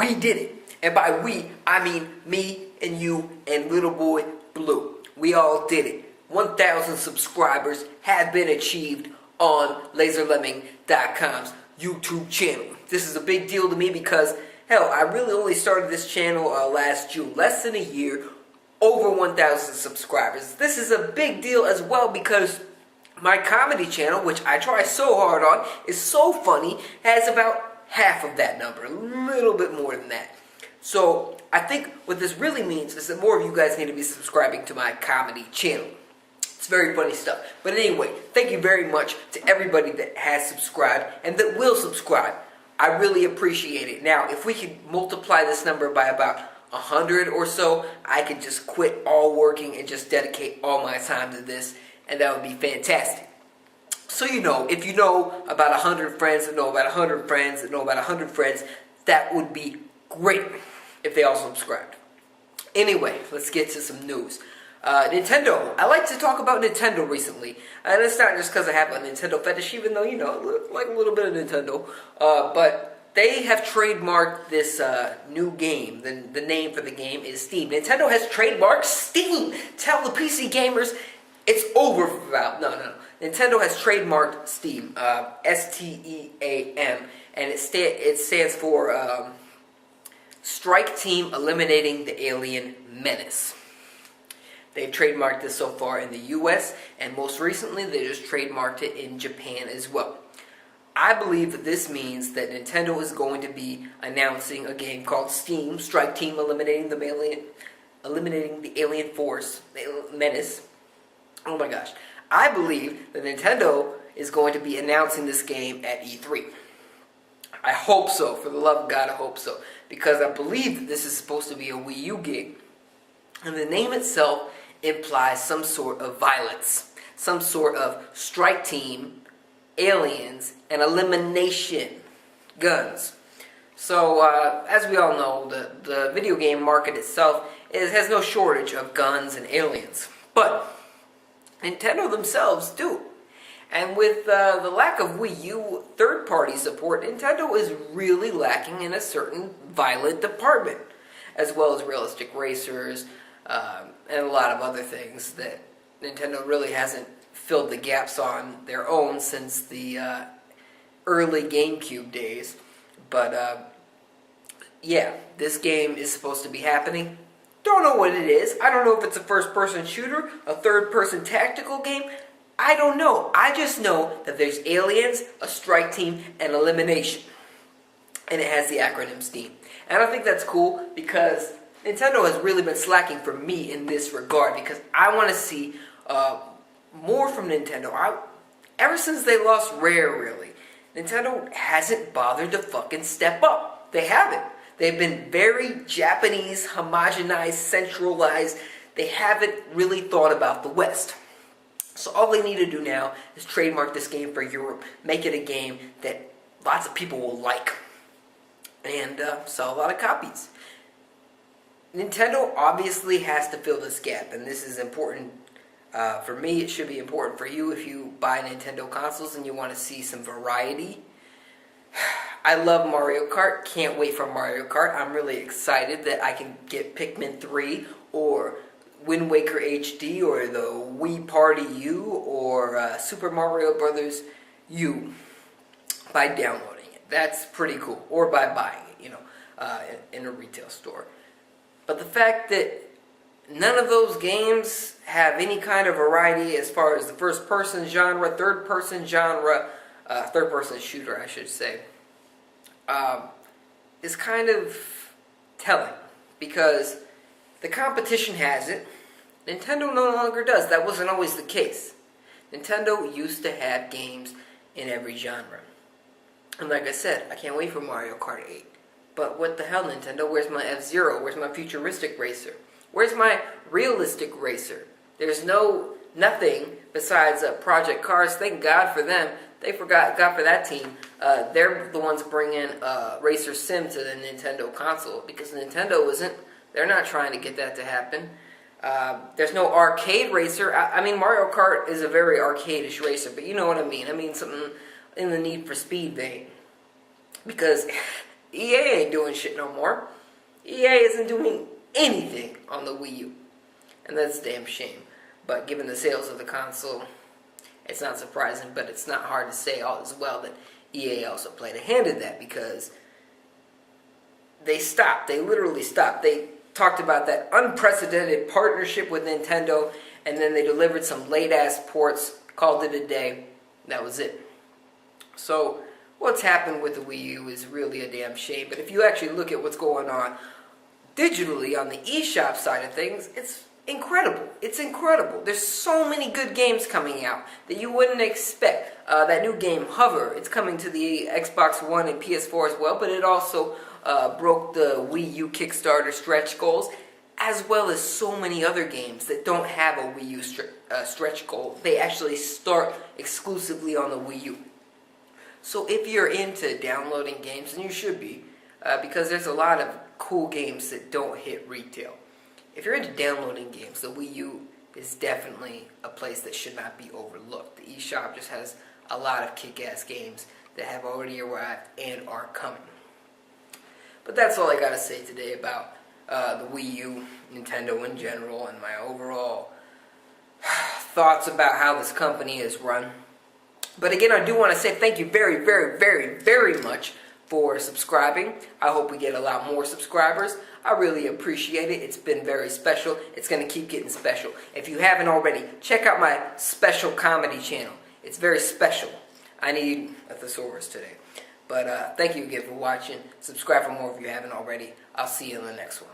we did it. And by we, I mean me and you and little boy Blue. We all did it. 1,000 subscribers have been achieved on LaserLemming.com's YouTube channel. This is a big deal to me because, hell, I really only started this channel last June. Less than a year, over 1,000 subscribers. This is a big deal as well because my comedy channel, which I try so hard on, is so funny, has about half of that number. A little bit more than that. So, I think what this really means is that more of you guys need to be subscribing to my comedy channel. It's very funny stuff. But anyway, thank you very much to everybody that has subscribed and that will subscribe. I really appreciate it. Now, if we could multiply this number by about 100 or so, I could just quit all working and just dedicate all my time to this, and that would be fantastic. So if you know about 100 friends that know about 100 friends that know about 100 friends, that would be great if they all subscribed. Anyway, let's get to some news. Nintendo. I like to talk about Nintendo recently. And it's not just because I have a Nintendo fetish, even though, like a little bit of Nintendo. But they have trademarked this new game. The name for the game is S.T.E.A.M. Nintendo has trademarked S.T.E.A.M. Tell the PC gamers it's over for Valve. No. Nintendo has trademarked S.T.E.A.M. S.T.E.A.M. And it stands for Strike Team Eliminating the Alien Menace. They've trademarked this so far in the US, and most recently they just trademarked it in Japan as well. I believe that this means that Nintendo is going to be announcing a game called S.T.E.A.M. Strike Team Eliminating the Alien Force, Menace. Oh my gosh. I believe that Nintendo is going to be announcing this game at E3. I hope so. For the love of God, I hope so. Because I believe that this is supposed to be a Wii U game. And the name itself implies some sort of violence, some sort of strike team, aliens, and elimination, guns. So, as we all know, the video game market itself has no shortage of guns and aliens. But Nintendo themselves do. And with the lack of Wii U third-party support, Nintendo is really lacking in a certain violent department, as well as realistic racers, and a lot of other things that Nintendo really hasn't filled the gaps on their own since the early GameCube days. But, yeah, this game is supposed to be happening. Don't know what it is. I don't know if it's a first-person shooter, a third-person tactical game. I don't know. I just know that there's aliens, a strike team, and elimination. And it has the acronym S.T.E.A.M. And I think that's cool because Nintendo has really been slacking for me in this regard because I want to see more from Nintendo. Ever since they lost Rare, really, Nintendo hasn't bothered to fucking step up. They haven't. They've been very Japanese, homogenized, centralized. They haven't really thought about the West. So all they need to do now is trademark this game for Europe, make it a game that lots of people will like, and sell a lot of copies. Nintendo obviously has to fill this gap, and this is important for me. It should be important for you if you buy Nintendo consoles and you want to see some variety. I love Mario Kart. Can't wait for Mario Kart. I'm really excited that I can get Pikmin 3 or Wind Waker HD or the Wii Party U or Super Mario Brothers U by downloading it. That's pretty cool. Or by buying it, in a retail store. But the fact that none of those games have any kind of variety as far as the first-person genre, third-person genre, third-person shooter, I should say, is kind of telling. Because the competition has it. Nintendo no longer does. That wasn't always the case. Nintendo used to have games in every genre. And like I said, I can't wait for Mario Kart 8. But what the hell, Nintendo? Where's my F-Zero? Where's my futuristic racer? Where's my realistic racer? There's nothing besides Project Cars. Thank God for them. God for that team. They're the ones bringing Racer Sim to the Nintendo console because Nintendo isn't. They're not trying to get that to happen. There's no arcade racer. I mean, Mario Kart is a very arcade-ish racer, but you know what I mean. I mean something in the Need for Speed vein. Because EA ain't doing shit no more. EA isn't doing anything on the Wii U. And that's a damn shame. But given the sales of the console, it's not surprising, but it's not hard to say all as well that EA also played a hand in that, because they stopped. They literally stopped. They talked about that unprecedented partnership with Nintendo, and then they delivered some late-ass ports, called it a day. That was it. So what's happened with the Wii U is really a damn shame. But if you actually look at what's going on digitally on the eShop side of things, it's incredible. It's incredible. There's so many good games coming out that you wouldn't expect. That new game, Hover, it's coming to the Xbox One and PS4 as well, but it also broke the Wii U Kickstarter stretch goals, as well as so many other games that don't have a Wii U stretch goal. They actually start exclusively on the Wii U. So if you're into downloading games, and you should be, because there's a lot of cool games that don't hit retail. If you're into downloading games, the Wii U is definitely a place that should not be overlooked. The eShop just has a lot of kick-ass games that have already arrived and are coming. But that's all I gotta say today about the Wii U, Nintendo in general, and my overall thoughts about how this company is run. But again, I do want to say thank you very, very, very, very much for subscribing. I hope we get a lot more subscribers. I really appreciate it. It's been very special. It's going to keep getting special. If you haven't already, check out my special comedy channel. It's very special. I need a thesaurus today. But thank you again for watching. Subscribe for more if you haven't already. I'll see you in the next one.